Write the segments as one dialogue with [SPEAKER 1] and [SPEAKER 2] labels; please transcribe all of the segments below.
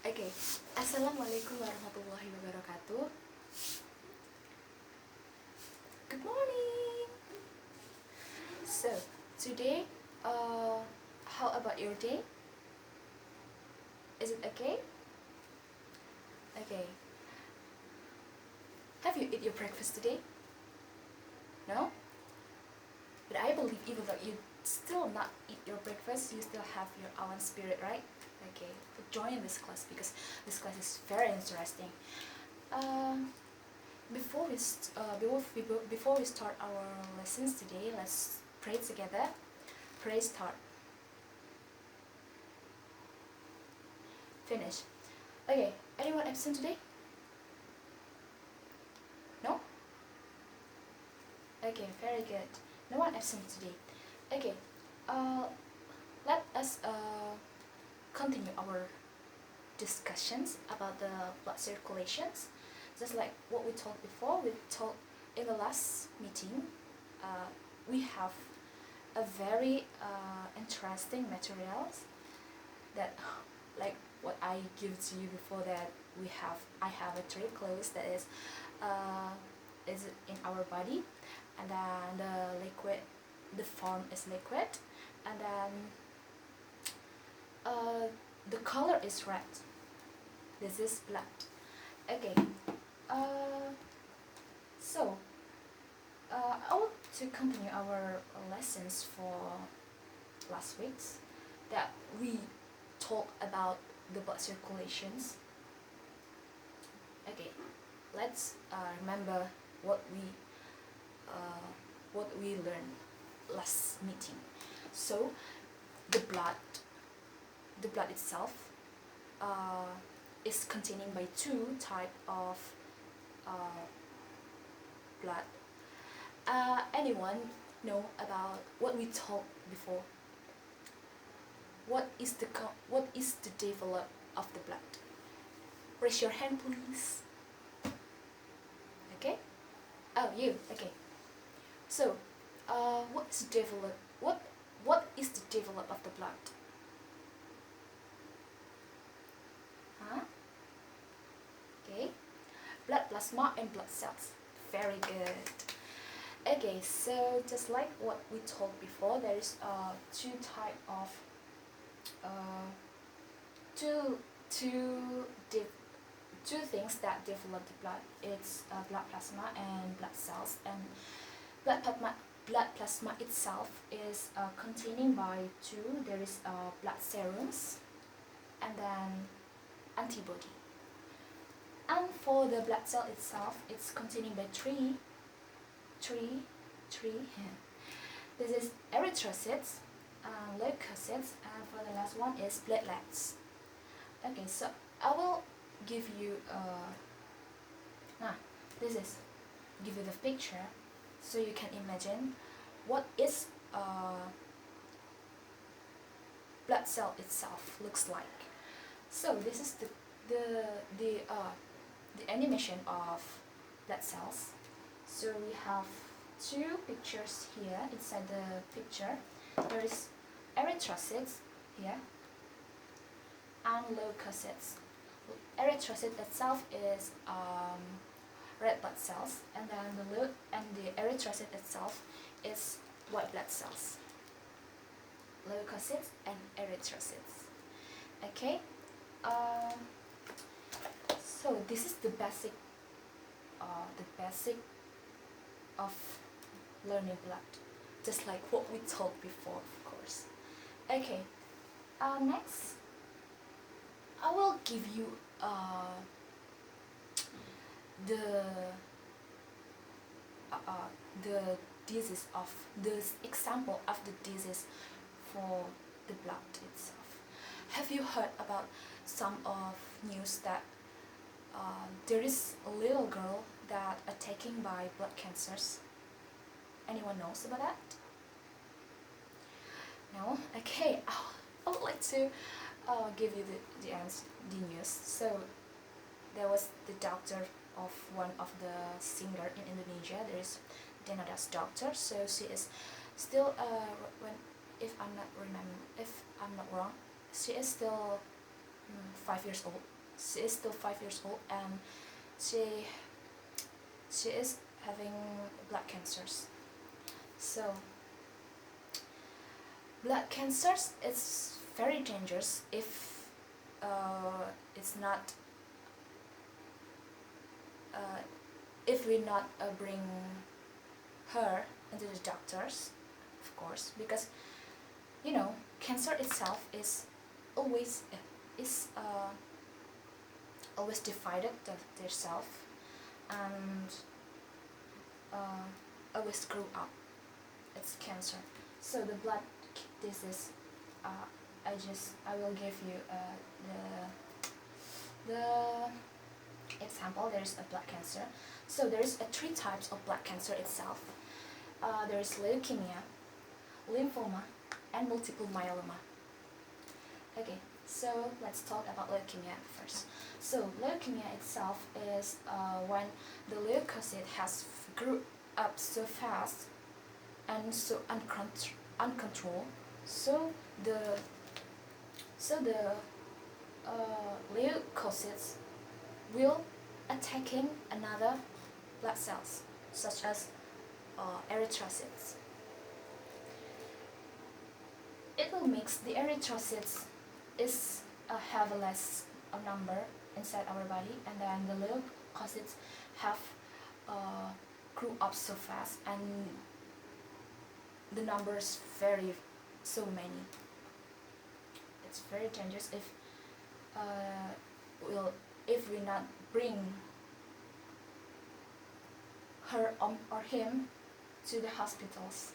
[SPEAKER 1] Okay, Assalamualaikum warahmatullahi wabarakatuh. Good morning. So today, how about your day? Is it okay? Okay. Have you eat your breakfast today? No? But I believe even though you still not eat your breakfast, you still have your own spirit, right? Okay, join this class because this class is very interesting. Before we start our lessons today, let's pray together. Pray start. Finish. Okay, anyone absent today? No? Okay, very good. No one absent today. Okay, let us continue our discussions about the blood circulations. Just like what we talked before, we talked in the last meeting, we have a very interesting materials that, like what I give to you before that, I have a three clothes that is in our body, and then the form is liquid, and then the color is red. This is blood. Okay. So I want to continue our lessons for last week's that we talk about the blood circulations. Okay, let's remember what we learned last meeting. So the blood itself is containing by two type of blood. Anyone know about what we talked before? What is the develop of the blood? Raise your hand, please. Okay. Oh, you. Okay. So, what is the develop of the blood? Huh? Okay. Blood plasma and blood cells. Very good. Okay, so just like what we talked before, there is two type of two things that develop the blood. It's blood plasma and blood cells. And blood plasma itself is containing by two. There is blood serums and then antibody. And for the blood cell itself, it's containing by three. This is erythrocytes, leukocytes, and for the last one is platelets. Okay, so I will give you give you the picture so you can imagine what is blood cell itself looks like. So this is the animation of blood cells. So we have two pictures here. Inside the picture there is erythrocytes here and leukocytes. Erythrocyte itself is red blood cells, and then the erythrocyte itself is white blood cells. Leukocytes and erythrocytes. Okay. So this is the basic of learning blood, just like what we talked before, of course. Okay. Next, I will give you the disease of the example of the disease for the blood itself. Have you heard about some of news that there is a little girl that attacked by blood cancers? Anyone knows about that? No? Okay, I would like to give you the news. So there was the doctor of one of the singer in Indonesia. There is Denada's doctor. So she is still if I'm not wrong, she is still 5 years old. she is still 5 years old, and she is having blood cancers. So blood cancers is very dangerous it's not if we not bring her into the doctors, of course, because cancer itself is always is always divided themselves and always grow up. It's cancer. So the blood disease, I will give you the example. There's a blood cancer. So there's 3 types of blood cancer itself. There's leukemia, lymphoma, and multiple myeloma. Okay, so let's talk about leukemia first. So leukemia itself is when the leukocyte has grew up so fast and so uncontrolled. So the leukocytes will attacking another blood cells, such as erythrocytes. It will make the erythrocytes is have a less number inside our body, and then the leukocytes have grew up so fast, and the numbers vary so many. It's very dangerous if we not bring her or him to the hospitals.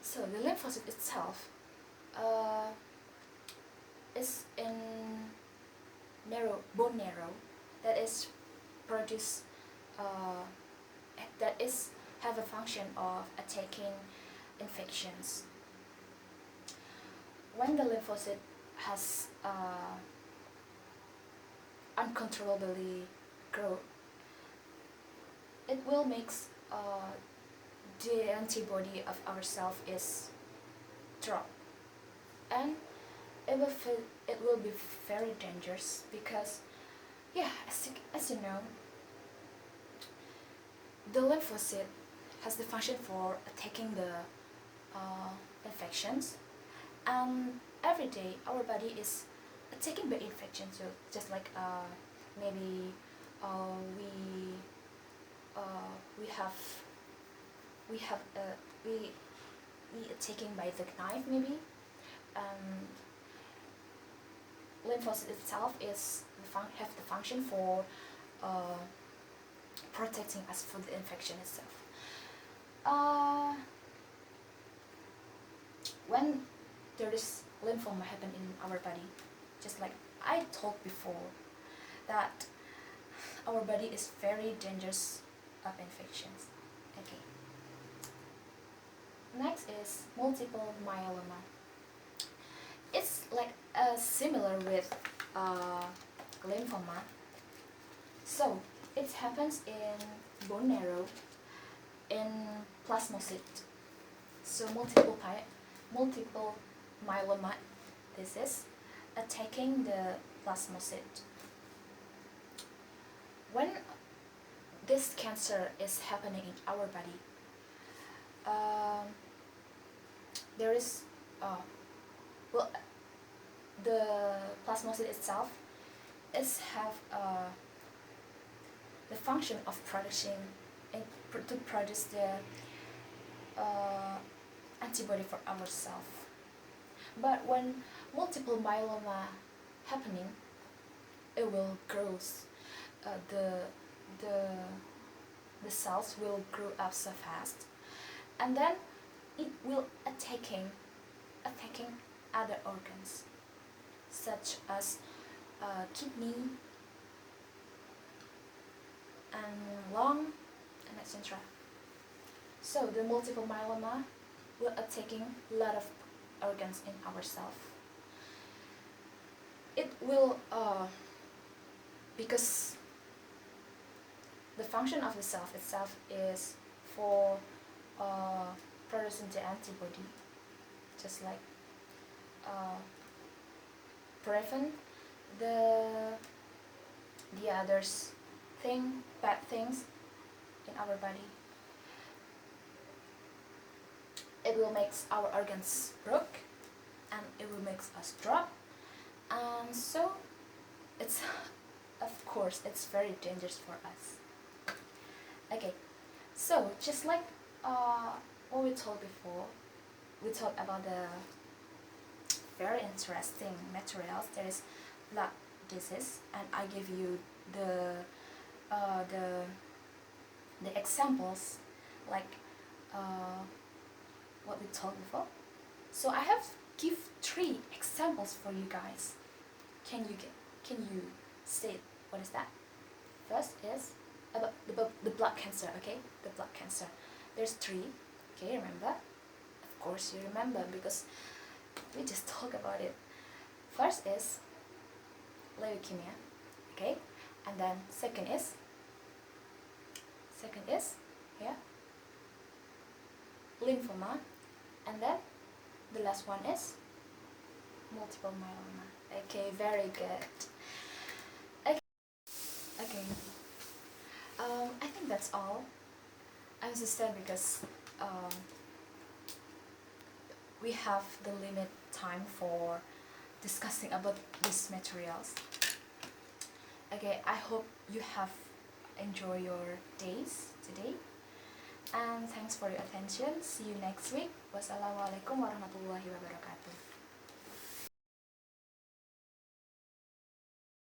[SPEAKER 1] So the lymphocyte itself is in bone marrow that is produce that is have a function of attacking infections. When the lymphocyte has uncontrollably grow, it will make the antibody of ourself is drop, and it will be very dangerous because as you know, the lymphocyte has the function for attacking the infections, and every day our body is attacking by infections. So just like maybe we attacking by the knife maybe, and lymphocyte itself is have the function for protecting us from the infection itself. When there is lymphoma happen in our body, just like I told before, that our body is very dangerous of infections. Okay. Next is multiple myeloma. It's like similar with lymphoma. So it happens in bone marrow, in plasmocyte. So multiple myeloma disease attacking the plasmocyte. When this cancer is happening in our body, there is the plasmocyte itself is have the function of producing to produce the antibody for ourselves. But when multiple myeloma happening, it will grow. The cells will grow up so fast, and then it will attacking other organs, such as kidney and lung, and etc. So the multiple myeloma will attacking a lot of organs in ourselves. It will because the function of the cell itself is for producing the antibody, just like prevent the the others bad things in our body. It will make our organs broke, and it will make us drop, and so it's of course it's very dangerous for us. Okay, so just like what we told before, we talked about the very interesting materials. There is blood disease, and I give you the examples, like what we told before. So I have give 3 examples for you guys. Can you say what is that? First is about the blood cancer. Okay, the blood cancer. There's 3. Okay, remember? Of course you remember because we just talk about it. First is leukemia. Okay, and then second is yeah, lymphoma, and then the last one is multiple myeloma. Okay, very good. Okay, I think that's all. I'm so sad because we have the limit time for discussing about these materials. Okay, I hope you have enjoyed your days today, and thanks for your attention. See you next week. Wassalamualaikum warahmatullahi wabarakatuh.